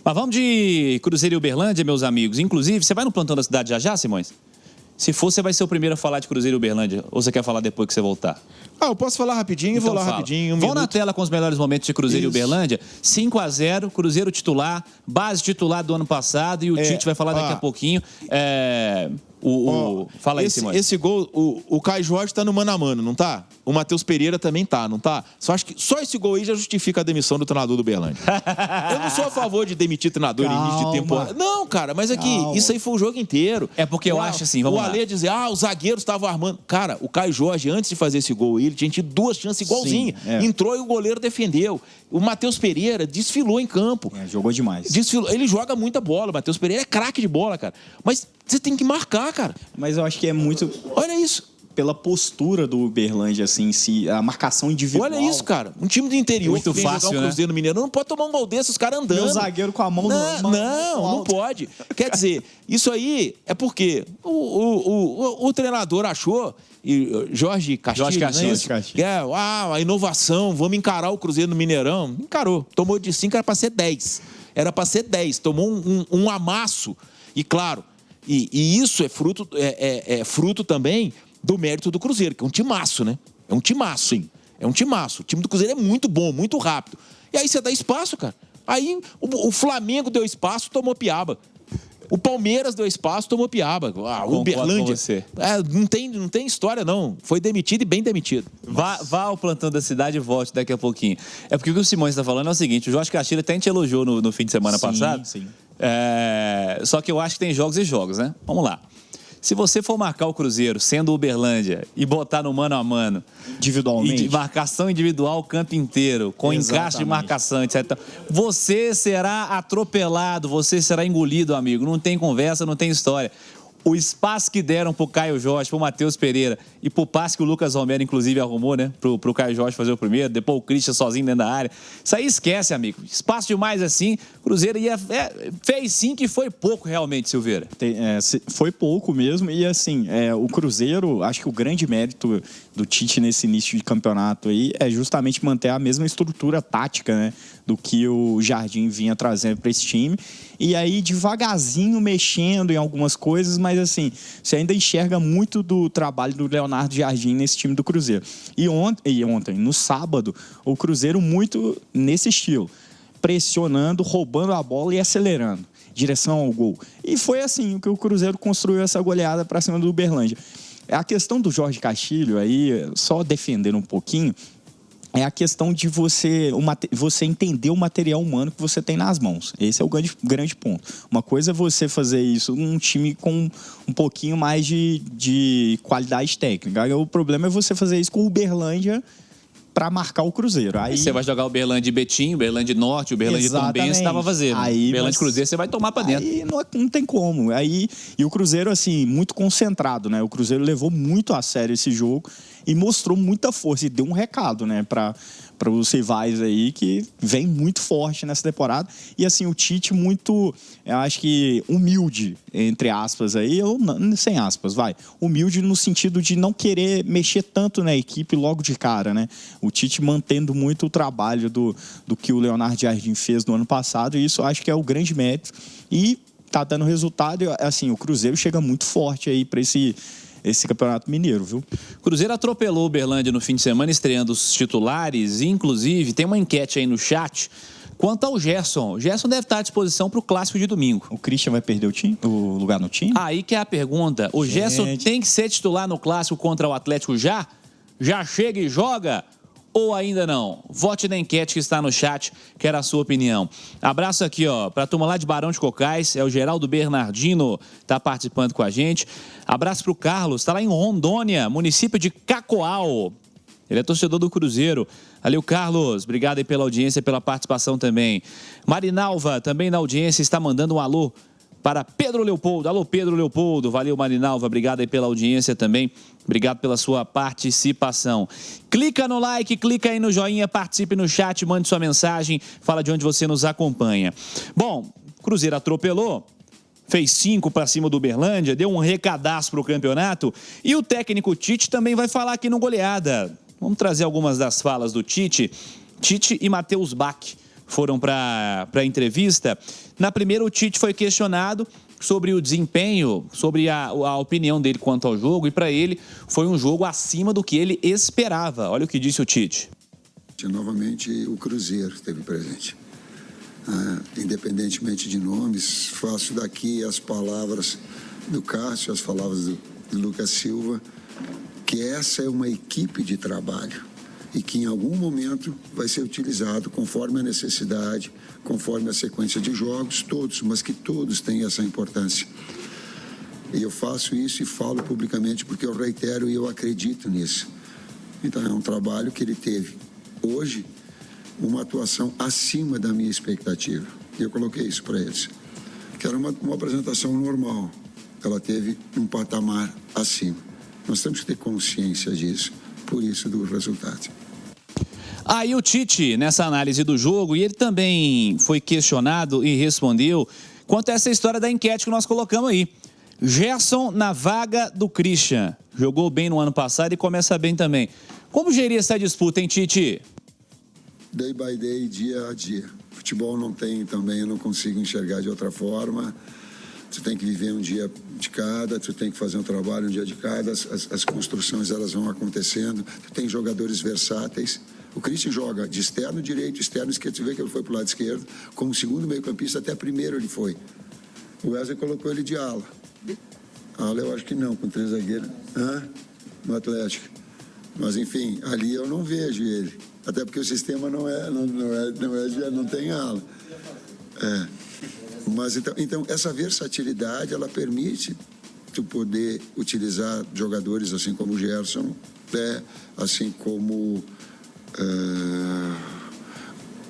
Mas vamos de Cruzeiro e Uberlândia, meus amigos. Inclusive, você vai no plantão da cidade já, Simões? Se for, você vai ser o primeiro a falar de Cruzeiro e Uberlândia. Ou você quer falar depois que você voltar? Eu posso falar rapidinho, então vou lá fala. rapidinho. Vão na tela com os melhores momentos de Cruzeiro e Uberlândia. 5-0, Cruzeiro titular, base titular do ano passado. E o Tite vai falar daqui a pouquinho. Fala aí, Simões. Esse gol, o Caio Jorge tá no mano a mano, não tá? O Matheus Pereira também tá, não tá? Acho que só esse gol aí já justifica a demissão do treinador do Uberlândia. Eu não sou a favor de demitir treinador em início de temporada. Não, cara, mas é que isso aí foi o jogo inteiro. É porque eu acho assim, vamos lá. O Alê dizer, os zagueiros estavam armando. Cara, o Caio Jorge, antes de fazer esse gol, ele tinha tido 2 chances igualzinhas. Entrou e o goleiro defendeu. O Matheus Pereira desfilou em campo. Jogou demais. Desfilou. Ele joga muita bola. O Matheus Pereira é craque de bola, cara. Mas você tem que marcar, cara. Mas eu acho que é muito... Olha isso. Pela postura do Uberlândia, assim, a marcação individual. Olha isso, cara. Um time do interior muito que vem fácil, jogar um Cruzeiro no Mineirão não pode tomar um gol desse, os caras andando. Meu zagueiro com a mão não pode. Quer dizer, isso aí é porque o treinador achou, e Jorge Castilho, a inovação, vamos encarar o Cruzeiro no Mineirão. Encarou. Tomou de 5, era para ser 10. Era para ser 10. Tomou um amasso. E claro, e isso é fruto também do mérito do Cruzeiro, que é um timaço, né? É um timaço, sim. É um timaço. O time do Cruzeiro é muito bom, muito rápido. E aí você dá espaço, cara. Aí o Flamengo deu espaço, tomou piaba. O Palmeiras deu espaço, tomou piaba. O Uberlândia. Não tem história, não. Foi demitido e bem demitido. Vá ao plantão da cidade e volte daqui a pouquinho. É porque o que o Simões está falando é o seguinte: o Jorge Castilho até te elogiou no fim de semana passado. Sim. Só que eu acho que tem jogos e jogos, né? Vamos lá. Se você for marcar o Cruzeiro sendo o Uberlândia e botar no mano a mano, individualmente, e marcação individual o campo inteiro, com encaixe de marcação, etc., você será atropelado, você será engolido, amigo. Não tem conversa, não tem história. O espaço que deram pro Caio Jorge, pro Matheus Pereira e pro passe que o Lucas Romero, inclusive, arrumou, né? Pro Caio Jorge fazer o primeiro, depois o Christian sozinho dentro da área. Isso aí esquece, amigo. Espaço demais assim, Cruzeiro fez sim, que foi pouco realmente, Silveira. Foi pouco mesmo. E assim, o Cruzeiro, acho que o grande mérito do Tite nesse início de campeonato aí é justamente manter a mesma estrutura tática, né? Do que o Jardim vinha trazendo para esse time. E aí, devagarzinho, mexendo em algumas coisas, mas assim, você ainda enxerga muito do trabalho do Leonardo Jardim nesse time do Cruzeiro. E ontem, no sábado, o Cruzeiro muito nesse estilo, pressionando, roubando a bola e acelerando, direção ao gol. E foi assim que o Cruzeiro construiu essa goleada para cima do Uberlândia. A questão do Jorge Castilho aí, só defender um pouquinho, é a questão de você entender o material humano que você tem nas mãos. Esse é o grande ponto. Uma coisa é você fazer isso num time com um pouquinho mais de qualidade técnica. O problema é você fazer isso com o Uberlândia para marcar o Cruzeiro. Aí você vai jogar o Uberlândia de Betim, Uberlândia de Norte, Uberlândia de Tombense, estava vazio. Uberlândia de Cruzeiro você vai tomar para dentro. Aí não tem como. E o Cruzeiro, assim, muito concentrado, né? O Cruzeiro levou muito a sério esse jogo e mostrou muita força e deu um recado, né, para os rivais aí, que vem muito forte nessa temporada. E assim, o Tite muito, eu acho que humilde, entre aspas aí, ou não, sem aspas, humilde no sentido de não querer mexer tanto na equipe logo de cara, né? O Tite mantendo muito o trabalho do que o Leonardo Jardim fez no ano passado, e isso eu acho que é o grande mérito. E tá dando resultado, assim, o Cruzeiro chega muito forte aí para esse Campeonato Mineiro, viu? Cruzeiro atropelou o Uberlândia no fim de semana, estreando os titulares. Inclusive, tem uma enquete aí no chat quanto ao Gerson. O Gerson deve estar à disposição para o Clássico de domingo. O Christian vai perder o lugar no time? Aí que é a pergunta. O Gerson tem que ser titular no Clássico contra o Atlético já? Já chega e joga? Ou ainda não? Vote na enquete que está no chat, quero a sua opinião. Abraço aqui, para a turma lá de Barão de Cocais, é o Geraldo Bernardino, está participando com a gente. Abraço para o Carlos, está lá em Rondônia, município de Cacoal. Ele é torcedor do Cruzeiro. Valeu, Carlos, obrigado aí pela audiência e pela participação também. Marinalva, também na audiência, está mandando um alô para Pedro Leopoldo. Alô, Pedro Leopoldo. Valeu, Marinalva. Obrigado aí pela audiência também. Obrigado pela sua participação. Clica no like, clica aí no joinha, participe no chat, mande sua mensagem, fala de onde você nos acompanha. Bom, Cruzeiro atropelou, fez 5 para cima do Uberlândia, deu um recadaço para o campeonato e o técnico Tite também vai falar aqui no Goleada. Vamos trazer algumas das falas do Tite. Tite e Matheus Bach foram para a entrevista. Na primeira, o Tite foi questionado sobre o desempenho, sobre a opinião dele quanto ao jogo, e para ele foi um jogo acima do que ele esperava. Olha o que disse o Tite. Novamente, o Cruzeiro esteve presente. Independentemente de nomes, faço daqui as palavras do Cássio, as palavras do Lucas Silva, que essa é uma equipe de trabalho e que em algum momento vai ser utilizado conforme a necessidade, conforme a sequência de jogos, todos, mas que todos têm essa importância. E eu faço isso e falo publicamente porque eu reitero e eu acredito nisso. Então é um trabalho que ele teve hoje uma atuação acima da minha expectativa. E eu coloquei isso para eles. Que era uma apresentação normal. Ela teve um patamar acima. Nós temos que ter consciência disso, por isso do resultado. Aí o Tite, nessa análise do jogo, e ele também foi questionado e respondeu quanto a essa história da enquete que nós colocamos aí. Gerson na vaga do Christian. Jogou bem no ano passado e começa bem também. Como gerir essa disputa, hein, Tite? Day by day, dia a dia. Futebol não tem também, eu não consigo enxergar de outra forma. Tu tem que viver um dia de cada, tu tem que fazer um trabalho um dia de cada, as construções elas vão acontecendo, tu tem jogadores versáteis. O Christian joga de externo direito, externo esquerdo, você vê que ele foi para o lado esquerdo, como segundo meio-campista, até primeiro ele foi. O Wesley colocou ele de ala. Ala eu acho que não, com 3 zagueiros, no Atlético. Mas enfim, ali eu não vejo ele, até porque o sistema não tem ala. Mas então essa versatilidade ela permite tu poder utilizar jogadores assim como o Gerson, assim como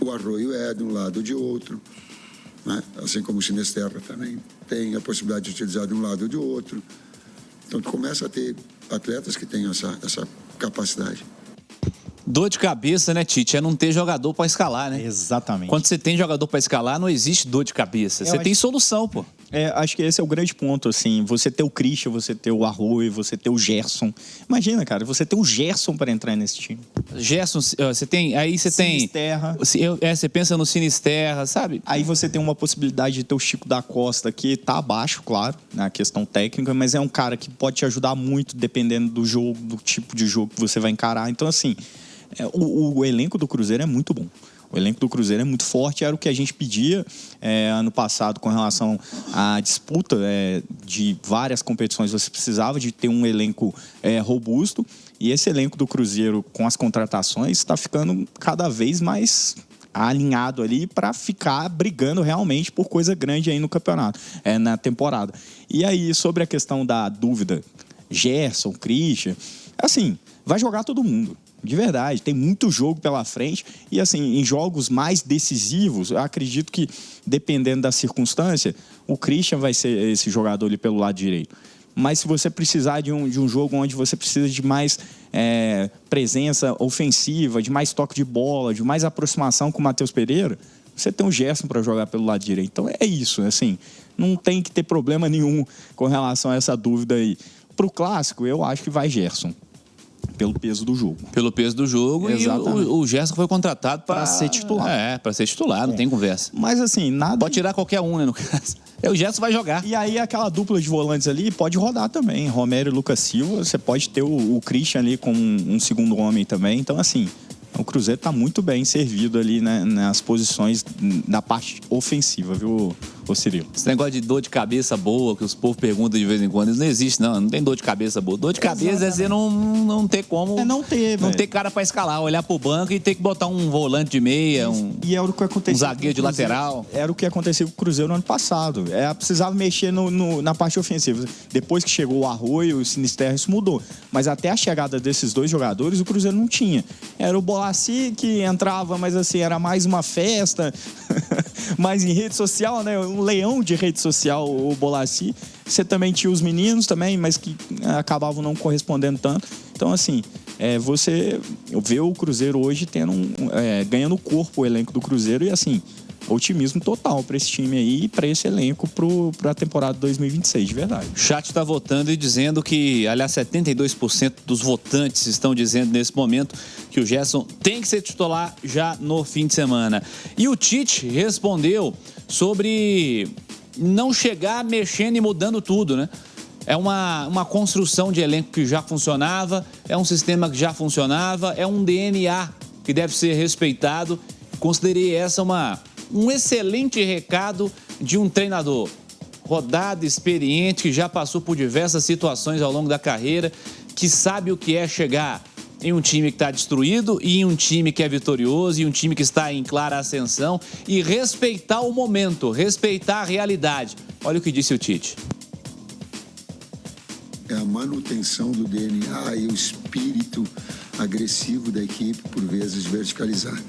o Arroio é de um lado ou de outro, né? Assim como o Sinisterra também tem a possibilidade de utilizar de um lado ou de outro. Então tu começa a ter atletas que têm essa capacidade. Dor de cabeça, né, Tite? É não ter jogador para escalar, né? Exatamente. Quando você tem jogador para escalar, não existe dor de cabeça. Você tem solução, pô. Acho que esse é o grande ponto, assim. Você ter o Christian, você ter o Arroio, você ter o Gerson. Imagina, cara, você ter o Gerson para entrar nesse time. Gerson, você tem... Aí você tem... Sinisterra. Você pensa no Sinisterra, sabe? Aí você tem uma possibilidade de ter o Chico da Costa, que tá abaixo, claro, na questão técnica, mas é um cara que pode te ajudar muito, dependendo do jogo, do tipo de jogo que você vai encarar. Então, assim... O elenco do Cruzeiro é muito bom. O elenco do Cruzeiro é muito forte. Era o que a gente pedia ano passado com relação à disputa de várias competições. Você precisava de ter um elenco robusto. E esse elenco do Cruzeiro, com as contratações, está ficando cada vez mais alinhado ali para ficar brigando realmente por coisa grande aí no campeonato, na temporada. E aí, sobre a questão da dúvida, Gerson, Christian, assim, vai jogar todo mundo. De verdade, tem muito jogo pela frente e, assim, em jogos mais decisivos, eu acredito que, dependendo da circunstância, o Christian vai ser esse jogador ali pelo lado direito. Mas se você precisar de um jogo onde você precisa de mais presença ofensiva, de mais toque de bola, de mais aproximação com o Matheus Pereira, você tem o Gerson para jogar pelo lado direito. Então é isso, assim, não tem que ter problema nenhum com relação a essa dúvida aí. Para o Clássico, eu acho que vai Gerson. Pelo peso do jogo. Pelo peso do jogo. Exatamente. E o Gerson foi contratado para ser titular. Para ser titular, não tem conversa. Mas assim, nada... Pode tirar qualquer um, né, no caso. O Gerson vai jogar. E aí aquela dupla de volantes ali pode rodar também. Romero e Lucas Silva, você pode ter o Christian ali com um segundo homem também. Então, assim, o Cruzeiro está muito bem servido ali, né, nas posições da parte ofensiva, viu, Cirilo? Esse negócio de dor de cabeça boa, que os povos perguntam de vez em quando, isso não existe, não tem dor de cabeça boa. Dor de cabeça é você não ter como... não ter cara para escalar, olhar pro banco e ter que botar um volante de meia, e era o que aconteceu, um zagueiro de lateral. Era o que aconteceu com o Cruzeiro no ano passado. Precisava mexer na parte ofensiva. Depois que chegou o Arroio e o Sinisterra, isso mudou. Mas até a chegada desses dois jogadores, o Cruzeiro não tinha. Era o Bolassi que entrava, mas assim, era mais uma festa, mais em rede social, né? Um leão de rede social, o Bolassi. Você também tinha os meninos também, mas que acabavam não correspondendo tanto. Então, assim, você vê o Cruzeiro hoje ganhando corpo, o elenco do Cruzeiro, e assim, otimismo total para esse time aí e para esse elenco para a temporada 2026, de verdade. O chat está votando e dizendo que, aliás, 72% dos votantes estão dizendo nesse momento que o Gerson tem que ser titular já no fim de semana. E o Tite respondeu sobre não chegar mexendo e mudando tudo, né? É uma construção de elenco que já funcionava, é um sistema que já funcionava, é um DNA que deve ser respeitado. Considerei essa um excelente recado de um treinador rodado, experiente, que já passou por diversas situações ao longo da carreira, que sabe o que é chegar em um time que está destruído e em um time que é vitorioso e um time que está em clara ascensão e respeitar o momento, respeitar a realidade. Olha o que disse o Tite. É a manutenção do DNA e o espírito agressivo da equipe, por vezes verticalizar.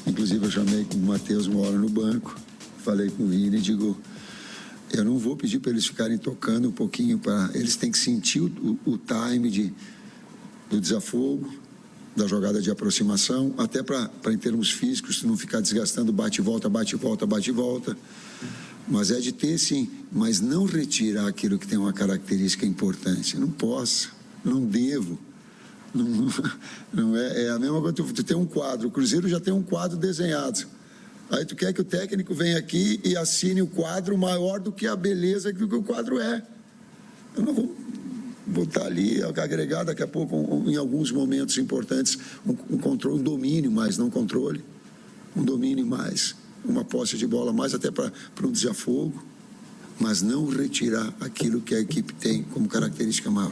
Inclusive, eu chamei com o Matheus uma hora no banco, falei com o Vini e digo, eu não vou pedir para eles ficarem tocando um pouquinho, eles têm que sentir o time do desafogo, da jogada de aproximação, até para em termos físicos, não ficar desgastando bate e volta, bate e volta, bate e volta. Mas é de ter, sim, mas não retirar aquilo que tem uma característica importante. Não posso, não devo. Não é a mesma coisa, tu tem um quadro, o Cruzeiro já tem um quadro desenhado. Aí tu quer que o técnico venha aqui e assine o quadro maior do que a beleza que o quadro é. Eu não vou botar ali, agregar daqui a pouco, em alguns momentos importantes, um controle, um domínio mais, não controle. Um domínio mais, uma posse de bola mais, até para um desafogo, mas não retirar aquilo que a equipe tem como característica maior.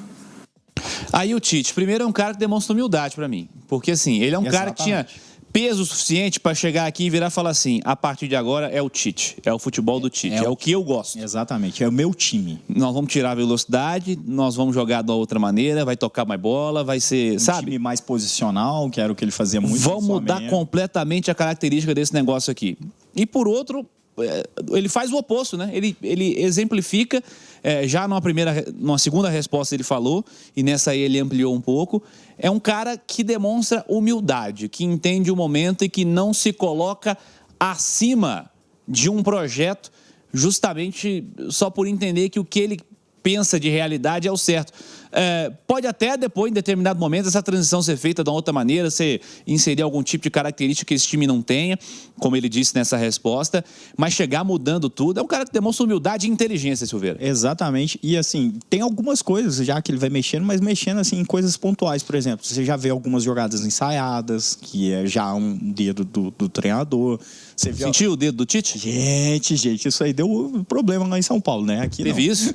Aí o Tite, primeiro, é um cara que demonstra humildade pra mim. Porque, assim, ele é um cara que tinha peso suficiente pra chegar aqui e virar e falar assim, a partir de agora é o Tite, é o futebol do Tite, é o que eu gosto. Exatamente, é o meu time. Nós vamos tirar a velocidade, nós vamos jogar de uma outra maneira, vai tocar mais bola, vai ser, sabe? Time mais posicional, que era o que ele fazia muito. Vamos mudar completamente a característica desse negócio aqui. E por outro, ele faz o oposto, né? Ele exemplifica, já numa segunda resposta ele falou, e nessa aí ele ampliou um pouco, é um cara que demonstra humildade, que entende o momento e que não se coloca acima de um projeto justamente só por entender que o que ele pensa de realidade é o certo. Pode até depois, em determinado momento, essa transição ser feita de uma outra maneira, você inserir algum tipo de característica que esse time não tenha, como ele disse nessa resposta, mas chegar mudando tudo, é um cara que demonstra humildade e inteligência, Silveira. Exatamente, e assim, tem algumas coisas já que ele vai mexendo, mas mexendo assim em coisas pontuais, por exemplo, você já vê algumas jogadas ensaiadas, que é já um dedo do treinador. Você sentiu o dedo do Tite? Gente, isso aí deu problema lá em São Paulo, né? Aqui teve não. Isso?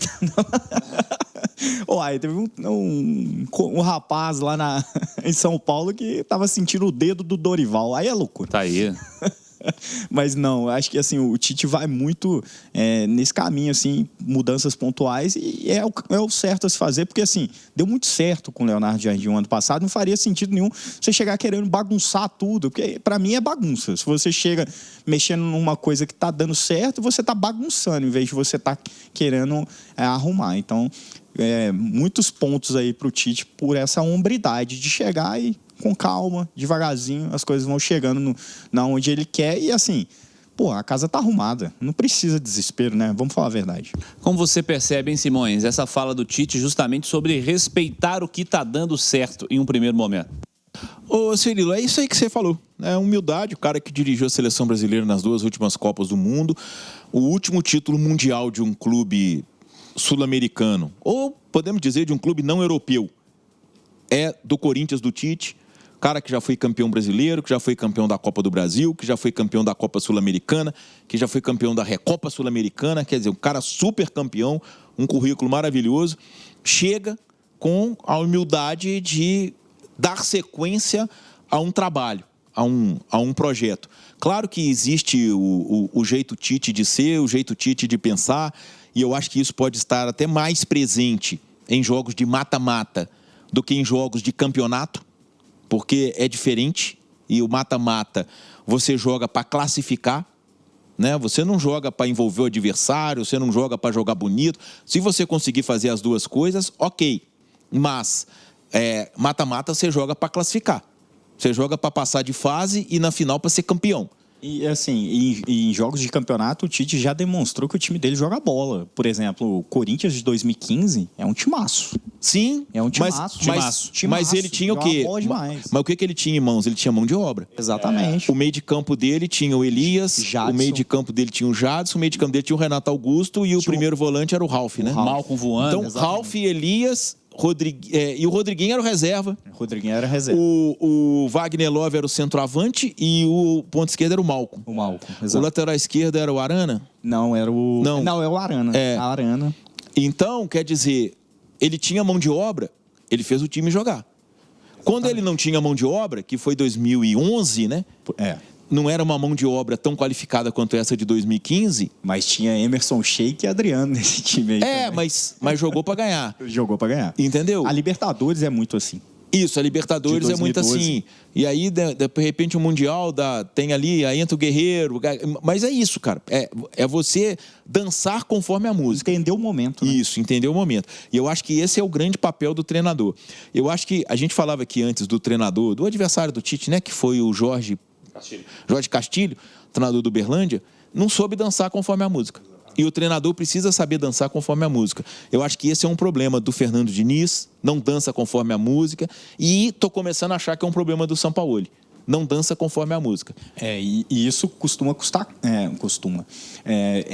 Aí teve um rapaz lá em São Paulo que tava sentindo o dedo do Dorival. Aí é loucura. Tá aí. Mas não, acho que assim, o Tite vai muito nesse caminho, assim, mudanças pontuais, e é o certo a se fazer, porque assim, deu muito certo com o Leonardo Jardim o ano passado, não faria sentido nenhum você chegar querendo bagunçar tudo, porque pra mim é bagunça. Se você chega mexendo numa coisa que tá dando certo, você tá bagunçando, em vez de você tá querendo arrumar. Então, muitos pontos aí pro Tite por essa hombridade de chegar e com calma, devagarzinho, as coisas vão chegando na onde ele quer e assim, a casa tá arrumada, não precisa de desespero, né? Vamos falar a verdade. Como você percebe, hein, Simões, essa fala do Tite justamente sobre respeitar o que tá dando certo em um primeiro momento? Ô Cirilo, é isso aí que você falou, né? Humildade, o cara que dirigiu a seleção brasileira nas 2 últimas Copas do Mundo, o último título mundial de um clube sul-americano, ou podemos dizer de um clube não europeu, é do Corinthians, do Tite. Cara que já foi campeão brasileiro, que já foi campeão da Copa do Brasil, que já foi campeão da Copa Sul-Americana, que já foi campeão da Recopa Sul-Americana, quer dizer, um cara super campeão, um currículo maravilhoso, chega com a humildade de dar sequência a um trabalho, a um projeto. Claro que existe o jeito Tite de ser, o jeito Tite de pensar, e eu acho que isso pode estar até mais presente em jogos de mata-mata do que em jogos de campeonato, porque é diferente, e o mata-mata você joga para classificar, né? Você não joga para envolver o adversário, você não joga para jogar bonito. Se você conseguir fazer as duas coisas, ok, mas mata-mata você joga para classificar, você joga para passar de fase e na final para ser campeão. E assim, em jogos de campeonato, o Tite já demonstrou que o time dele joga bola. Por exemplo, o Corinthians de 2015 é um timaço. Sim, é um timaço. Mas ele tinha o quê? Mas o que ele tinha em mãos? Ele tinha mão de obra. Exatamente. O meio de campo dele tinha o Elias, Jadson. O meio de campo dele tinha o Jadson, o meio de campo dele tinha o Renato Augusto e o primeiro volante era o Ralf, né? Malcom voando. Então, Ralf, Elias... e o Rodriguinho era o reserva. O Wagner Love era o centroavante e o ponto esquerdo era o Malcom. Exato. O lateral esquerdo era o Arana? Não, era o... Não, é o Arana. É. A Arana. Então, quer dizer, ele tinha mão de obra, ele fez o time jogar. Quando ele não tinha mão de obra, que foi 2011, né? Não era uma mão de obra tão qualificada quanto essa de 2015. Mas tinha Emerson Sheik e Adriano nesse time aí. Mas jogou pra ganhar. Jogou pra ganhar. Entendeu? A Libertadores é muito assim. Isso, a Libertadores é muito assim. E aí, de repente, o Mundial tem ali, aí entra o Guerreiro. Mas é isso, cara. É você dançar conforme a música. Entender o momento. Né? Isso, entender o momento. E eu acho que esse é o grande papel do treinador. Eu acho que a gente falava aqui antes do treinador, do adversário do Tite, né? Que foi o Jorge Castilho, treinador do Uberlândia, não soube dançar conforme a música. E o treinador precisa saber dançar conforme a música. Eu acho que esse é um problema do Fernando Diniz, não dança conforme a música, e estou começando a achar que é um problema do Sampaoli. Não dança conforme a música. E isso costuma custar...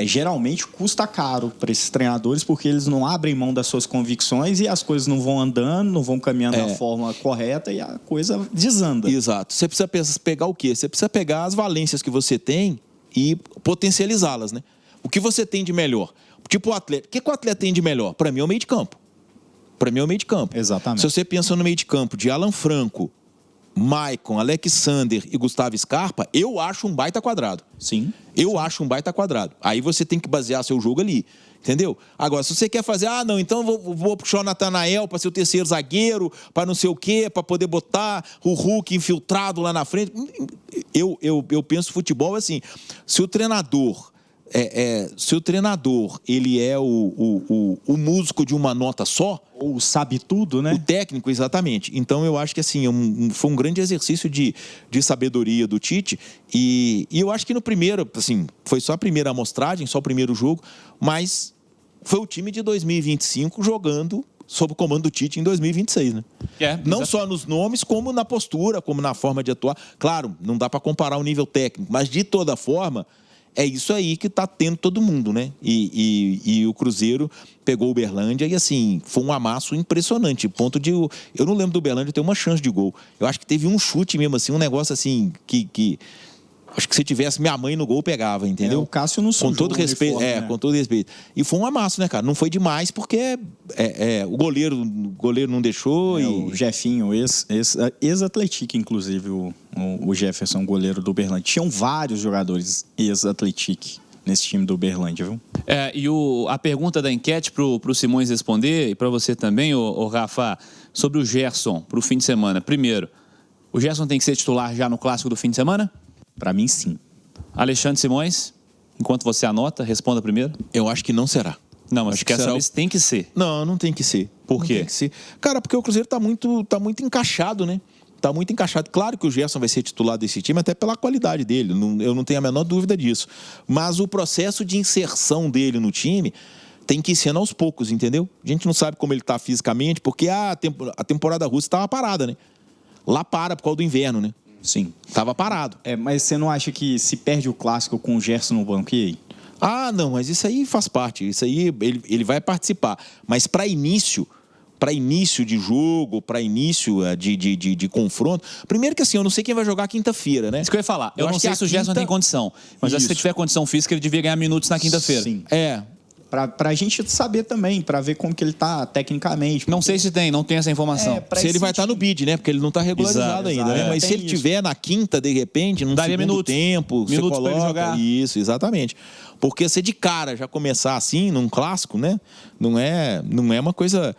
geralmente custa caro para esses treinadores, porque eles não abrem mão das suas convicções e as coisas não vão andando, não vão caminhando da forma correta e a coisa desanda. Exato. Você precisa pegar o quê? Você precisa pegar as valências que você tem e potencializá-las, né? O que você tem de melhor? Tipo o atleta. O que o atleta tem de melhor? Para mim é o meio de campo. Exatamente. Se você pensa no meio de campo de Alan Franco, Maicon, Alexander e Gustavo Scarpa, eu acho um baita quadrado. Sim. Eu acho um baita quadrado. Aí você tem que basear seu jogo ali. Entendeu? Agora, se você quer fazer, não, então vou puxar o Natanael para ser o terceiro zagueiro, para não sei o quê, para poder botar o Hulk infiltrado lá na frente. Eu penso futebol assim, se o treinador ele é o músico de uma nota só, ou sabe tudo, né? O técnico, exatamente. Então eu acho que assim, foi um grande exercício de sabedoria do Tite, e eu acho que no primeiro, assim, foi só a primeira amostragem, só o primeiro jogo, mas foi o time de 2025 jogando sob o comando do Tite em 2026, né? Não só nos nomes, como na postura, como na forma de atuar. Claro, não dá para comparar o nível técnico, mas de toda forma é isso aí que tá tendo todo mundo, né? E o Cruzeiro pegou o Uberlândia e, assim, foi um amasso impressionante. Ponto de... Eu não lembro do Uberlândia ter uma chance de gol. Eu acho que teve um chute mesmo, assim, um negócio assim que acho que se tivesse minha mãe no gol, pegava, entendeu? O Cássio não sujou. Com todo respeito, né? Com todo respeito. E foi um amasso, né, cara? Não foi demais porque o goleiro não deixou. O Jefinho, ex-Atlético, inclusive, o Jefferson, goleiro do Uberlândia. Tinham vários jogadores ex-Atlético nesse time do Uberlândia, viu? E a pergunta da enquete pro Simões responder, e para você também, o Rafa, sobre o Gerson pro fim de semana. Primeiro, o Gerson tem que ser titular já no clássico do fim de semana? Para mim, sim. Alexandre Simões, enquanto você anota, responda primeiro. Eu acho que não será. Não, mas quer saber se tem que ser. Não tem que ser. Por quê? Tem que ser. Cara, porque o Cruzeiro tá muito encaixado, né? Tá muito encaixado. Claro que o Gerson vai ser titular desse time, até pela qualidade dele. Eu não tenho a menor dúvida disso. Mas o processo de inserção dele no time tem que ir sendo aos poucos, entendeu? A gente não sabe como ele tá fisicamente, porque a temporada russa estava parada, né? Lá para por causa do inverno, né? Sim. Tava parado. Mas você não acha que se perde o clássico com o Gerson no banco, e aí? Não, mas isso aí faz parte. Isso aí ele vai participar. Mas para início de jogo, para início de confronto. Primeiro que assim, eu não sei quem vai jogar quinta-feira, né? Isso que eu ia falar. Eu não sei se o Gerson tem condição. Mas se ele tiver condição física, ele devia ganhar minutos na quinta-feira. Sim. Pra gente saber também, pra ver como que ele tá tecnicamente. Não sei se não tem essa informação. Se ele vai estar no bid, né? Porque ele não tá regularizado ainda, né? Mas se ele tiver na quinta, de repente, não daria muito tempo, minutos para ele jogar. Isso, exatamente. Porque você de cara já começar assim, num clássico, né? Não é uma coisa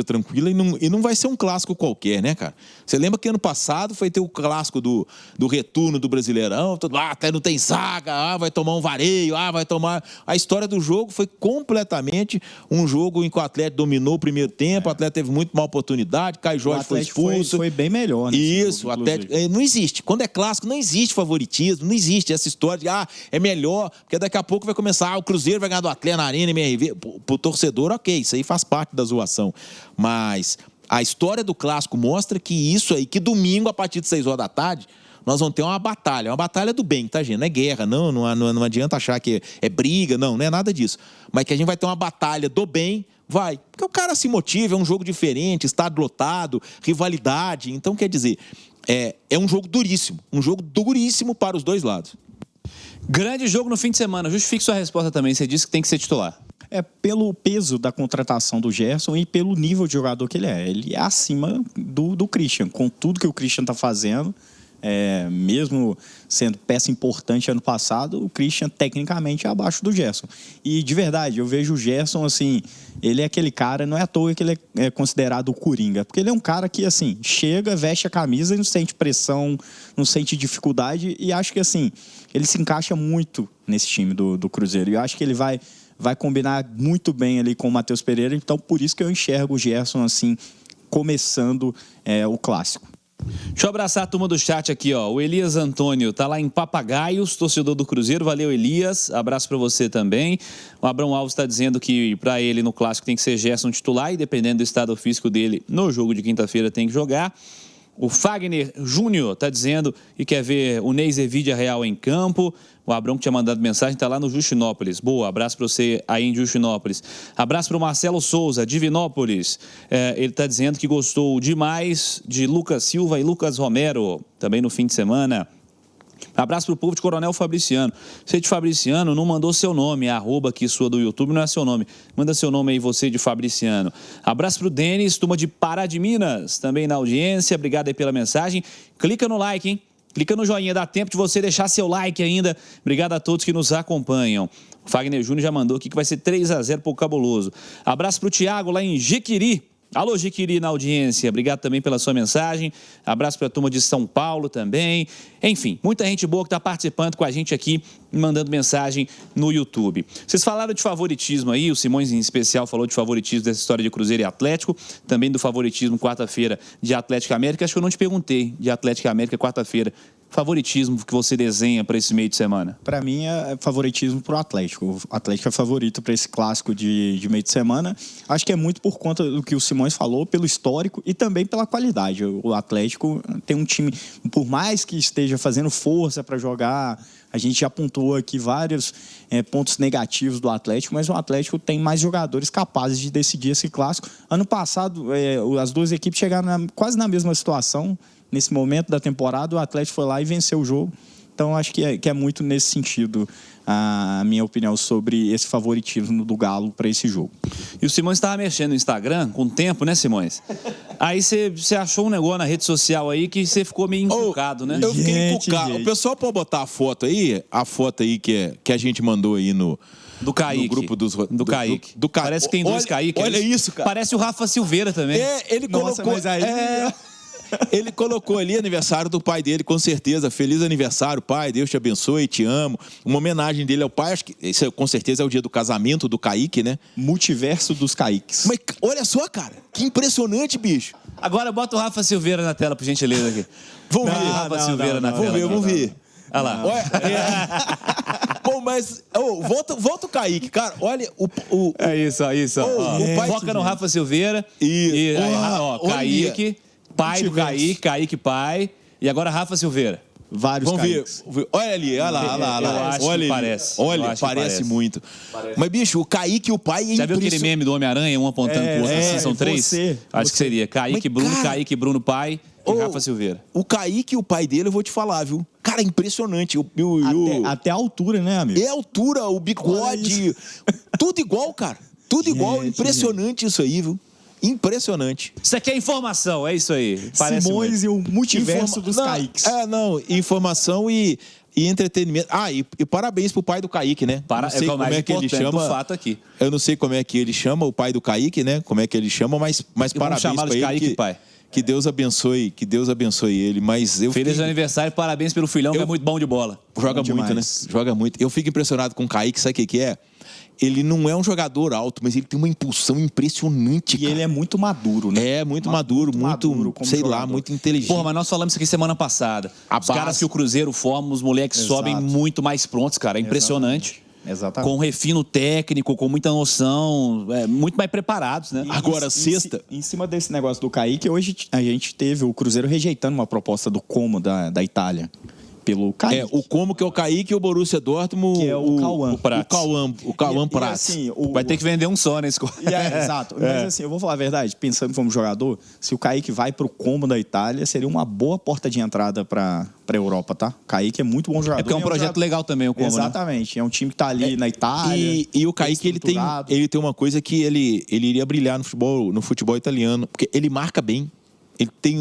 tranquila e não vai ser um clássico qualquer, né, cara? Você lembra que ano passado foi ter o clássico do retorno do Brasileirão, até não tem zaga, vai tomar um vareio, vai tomar... A história do jogo foi completamente um jogo em que o Atlético dominou o primeiro tempo, o Atlético teve muito má oportunidade, Caio Jorge foi expulso. Foi bem melhor. Isso, o Atlético... Não existe. Quando é clássico, não existe favoritismo, não existe essa história de, é melhor, porque daqui a pouco vai começar, o Cruzeiro vai ganhar do Atlético na Arena, MRV. Pro torcedor, ok, isso aí faz parte da zoação. Mas a história do clássico mostra que isso aí, que domingo, a partir de 6 horas da tarde, nós vamos ter uma batalha do bem, tá, gente? Não é guerra, não adianta achar que é briga, não é nada disso. Mas que a gente vai ter uma batalha do bem, vai. Porque o cara se motiva, é um jogo diferente, estádio lotado, rivalidade. Então, quer dizer, é um jogo duríssimo para os dois lados. Grande jogo no fim de semana. Justifique sua resposta também. Você disse que tem que ser titular. Pelo peso da contratação do Gerson e pelo nível de jogador que ele é. Ele é acima do Christian. Com tudo que o Christian está fazendo, mesmo sendo peça importante ano passado, o Christian tecnicamente é abaixo do Gerson. E, de verdade, eu vejo o Gerson, assim, ele é aquele cara, não é à toa que ele é considerado o Coringa, porque ele é um cara que, assim, chega, veste a camisa e não sente pressão, não sente dificuldade, e acho que, assim, ele se encaixa muito nesse time do Cruzeiro. E eu acho que ele vai combinar muito bem ali com o Matheus Pereira, então por isso que eu enxergo o Gerson, assim, começando o clássico. Deixa eu abraçar a turma do chat aqui, ó. O Elias Antônio tá lá em Papagaios, torcedor do Cruzeiro. Valeu, Elias. Abraço para você também. O Abrão Alves está dizendo que para ele no clássico tem que ser Gerson titular e dependendo do estado físico dele, no jogo de quinta-feira tem que jogar. O Fagner Júnior está dizendo que quer ver o Ney Zevidia Real em campo. O Abrão que tinha mandado mensagem está lá no Justinópolis. Boa, abraço para você aí em Justinópolis. Abraço para o Marcelo Souza, Divinópolis. Ele está dizendo que gostou demais de Lucas Silva e Lucas Romero, também no fim de semana. Abraço para o povo de Coronel Fabriciano. Você de Fabriciano não mandou seu nome, a arroba aqui sua do YouTube não é seu nome. Manda seu nome aí, você de Fabriciano. Abraço para o Denis, turma de Pará de Minas, também na audiência. Obrigado aí pela mensagem. Clica no like, hein? Clica no joinha, dá tempo de você deixar seu like ainda. Obrigado a todos que nos acompanham. O Fagner Júnior já mandou aqui que vai ser 3-0 pro Cabuloso. Abraço para o Thiago lá em Jequiri. Alô, Jequiri, na audiência. Obrigado também pela sua mensagem. Abraço para a turma de São Paulo também. Enfim, muita gente boa que está participando com a gente aqui, mandando mensagem no YouTube. Vocês falaram de favoritismo aí, o Simões em especial falou de favoritismo dessa história de Cruzeiro e Atlético, também do favoritismo quarta-feira de Atlético e América. Acho que eu não te perguntei de Atlético e América quarta-feira. Favoritismo que você desenha para esse meio de semana? Para mim é favoritismo para o Atlético. O Atlético é favorito para esse clássico de meio de semana. Acho que é muito por conta do que o Simões falou, pelo histórico e também pela qualidade. O Atlético tem um time, por mais que esteja fazendo força para jogar, a gente já apontou aqui vários pontos negativos do Atlético, mas o Atlético tem mais jogadores capazes de decidir esse clássico. Ano passado, as duas equipes chegaram quase na mesma situação. Nesse momento da temporada, o Atlético foi lá e venceu o jogo. Então, acho que é muito nesse sentido a minha opinião sobre esse favoritismo do Galo para esse jogo. E o Simões estava mexendo no Instagram com o tempo, né, Simões? Aí você achou um negócio na rede social aí que você ficou meio encucado, né? Eu fiquei encucado. O pessoal pode botar a foto aí que a gente mandou aí no... Do Kaique. No grupo do Kaique. Parece que tem dois Kaique. Olha isso, cara. Parece o Rafa Silveira também. Ele colocou... Mas aí... Ele colocou ali aniversário do pai dele, com certeza. Feliz aniversário, pai. Deus te abençoe, te amo. Uma homenagem dele ao pai. Acho que esse com certeza é o dia do casamento do Kaique, né? Multiverso dos Kaiques. Mas olha só, cara. Que impressionante, bicho. Agora bota o Rafa Silveira na tela, por gentileza. Aqui. Vamos ver. Rafa Silveira na tela. Vamos ver. Olha lá. Bom, mas... volta o Kaique, cara. Olha o... É isso. O pai foca no Rafa Silveira. E Kaique... Pai do Kaique pai. E agora Rafa Silveira. Vários Kaiques. Ver. Olha ali, olha lá. Olha, parece. Olha, parece muito. Mas, bicho, o Kaique e o pai... Já viu aquele meme do Homem-Aranha, um apontando pro outro? Assim, são três? Acho que seria Kaique, Bruno, cara... Kaique, Bruno, pai e Rafa Silveira. O Kaique e o pai dele, eu vou te falar, viu? Cara, é impressionante. Até a altura, né, amigo? É a altura, o bigode. Tudo igual, cara. Tudo igual. Impressionante isso aí, viu? Impressionante. Isso aqui é informação, é isso aí. Parece Simões muito. E o multiverso dos Kaiques. Informação e e entretenimento. E parabéns pro pai do Kaique, né? Não sei como é que ele chama. Fato aqui. Eu não sei como é que ele chama, o pai do Kaique, né? Como é que ele chama, mas parabéns para ele. Kaique, pai. Que Deus abençoe ele. Feliz aniversário, parabéns pelo filhão, que é muito bom de bola. Joga muito, né? Joga muito. Eu fico impressionado com o Kaique, sabe o que é? Ele não é um jogador alto, mas ele tem uma impulsão impressionante, cara. E ele é muito maduro, né? É, muito maduro, sei jogador. Lá, muito inteligente. Porra, mas nós falamos isso aqui semana passada. Os caras que o Cruzeiro forma, os moleques sobem muito mais prontos, cara. É impressionante. Exatamente. Com refino técnico, com muita noção, muito mais preparados, né? Agora, sexta... Em cima desse negócio do Kaique, hoje a gente teve o Cruzeiro rejeitando uma proposta do Como da Itália. Pelo Kaique. O Como, que é o Kaique, e o Borussia Dortmund, que é o Cauã. O Cauã Prats. Assim, vai ter que vender um só nesse... Exato. Mas assim, eu vou falar a verdade, pensando como jogador, se o Kaique vai pro Como da Itália, seria uma boa porta de entrada pra Europa, tá? O Kaique é muito bom jogador. É porque é um projeto legal também, o Como, exatamente. Né? É um time que tá ali na Itália. E o Kaique, ele tem uma coisa que ele iria brilhar no futebol italiano, porque ele marca bem. Ele tem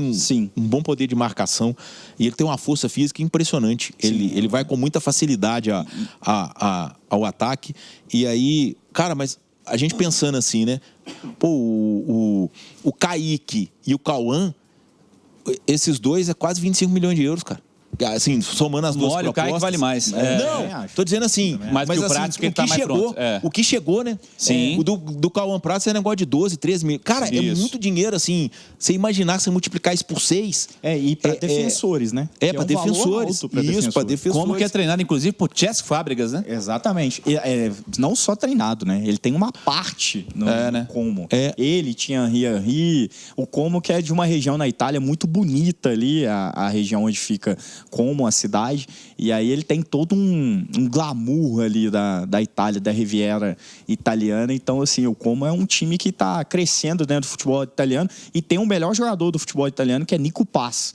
um bom poder de marcação e ele tem uma força física impressionante. Ele vai com muita facilidade ao ataque. E aí, cara, mas a gente pensando assim, né? Pô, o Kaique e o Cauã, esses dois é quase 25 milhões de euros, cara. Assim, somando as duas propostas. O Kaique vale mais. Não, tô dizendo assim. Mas o Prats, que ele tá mais pronto. O que chegou, né? Sim. O do Cauã Prats é negócio de 12, 13 mil. Cara, é muito dinheiro, assim. Você imaginar que você multiplicar isso por 6. E para defensores, né? Para defensores. Isso, para defensores. Como que é treinado, inclusive, por Cesc Fábricas, né? Exatamente. Não só treinado, né? Ele tem uma parte no Como. Ele tinha Henry. O Como, que é de uma região na Itália muito bonita ali, a região onde fica Como a cidade, e aí ele tem todo um glamour ali da Itália, da Riviera italiana. Então, assim, o Como é um time que está crescendo dentro do futebol italiano e tem o melhor jogador do futebol italiano, que é Nico Paz,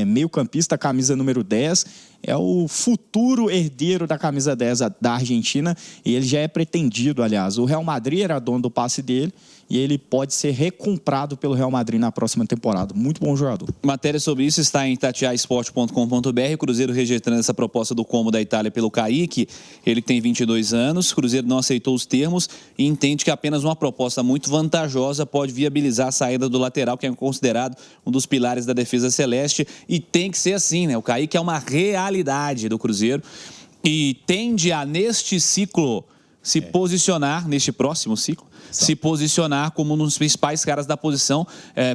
meio campista, camisa número 10, é o futuro herdeiro da camisa 10 da Argentina, e ele já é pretendido, aliás. O Real Madrid era dono do passe dele, e ele pode ser recomprado pelo Real Madrid na próxima temporada. Muito bom jogador. Matéria sobre isso está em tatiasport.com.br. Cruzeiro rejeitando essa proposta do Como da Itália pelo Kaique. Ele tem 22 anos. Cruzeiro não aceitou os termos e entende que apenas uma proposta muito vantajosa pode viabilizar a saída do lateral, que é considerado um dos pilares da defesa celeste. E tem que ser assim, né? O Kaique é uma realidade do Cruzeiro e tende a, neste ciclo, se posicionar, neste próximo ciclo, se posicionar como um dos principais caras da posição,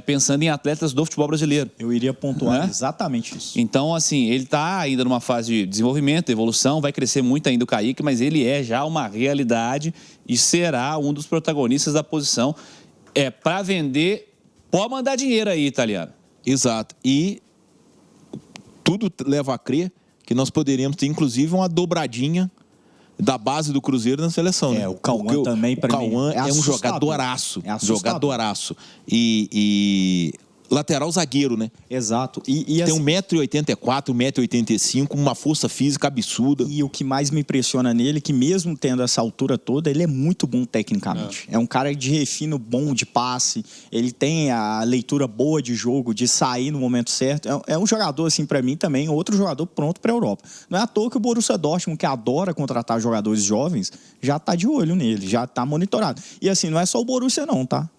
pensando em atletas do futebol brasileiro. Eu iria pontuar exatamente isso. Então, assim, ele está ainda numa fase de desenvolvimento, evolução, vai crescer muito ainda o Kaique, mas ele é já uma realidade e será um dos protagonistas da posição. Para vender, pode mandar dinheiro aí, italiano. Exato. E tudo leva a crer que nós poderíamos ter, inclusive, uma dobradinha da base do Cruzeiro na seleção, né? O Cauã também, para mim, o Cauã é um jogadoraço. Jogadoraço. E lateral zagueiro, né? Exato. Tem assim, 1,84 m, 1,85 m, uma força física absurda. E o que mais me impressiona nele é que, mesmo tendo essa altura toda, ele é muito bom tecnicamente. É um cara de refino bom de passe, ele tem a leitura boa de jogo, de sair no momento certo. É um jogador, assim, para mim também, outro jogador pronto para a Europa. Não é à toa que o Borussia Dortmund, que adora contratar jogadores jovens, já tá de olho nele, já tá monitorado. E assim, não é só o Borussia não, tá?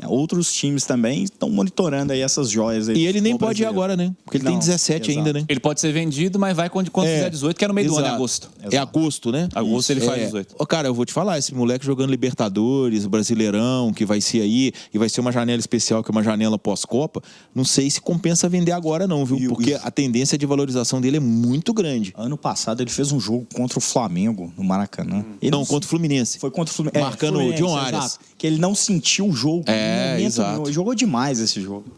Outros times também estão monitorando aí essas joias aí. E ele nem pode ir agora, né? Porque ele tem 17 ainda, né? Ele pode ser vendido, mas vai quando fizer 18, que é no meio do ano, em agosto. É agosto, né? Agosto ele faz 18. Cara, eu vou te falar, esse moleque jogando Libertadores, Brasileirão, que vai ser aí, e vai ser uma janela especial, que é uma janela pós-Copa, não sei se compensa vender agora não, viu? Porque a tendência de valorização dele é muito grande. Ano passado ele fez um jogo contra o Flamengo, no Maracanã. Não, contra o Fluminense. Foi contra o Fluminense. Marcando o John Arias. Que ele não sentiu o jogo. Exato. Jogou demais esse jogo.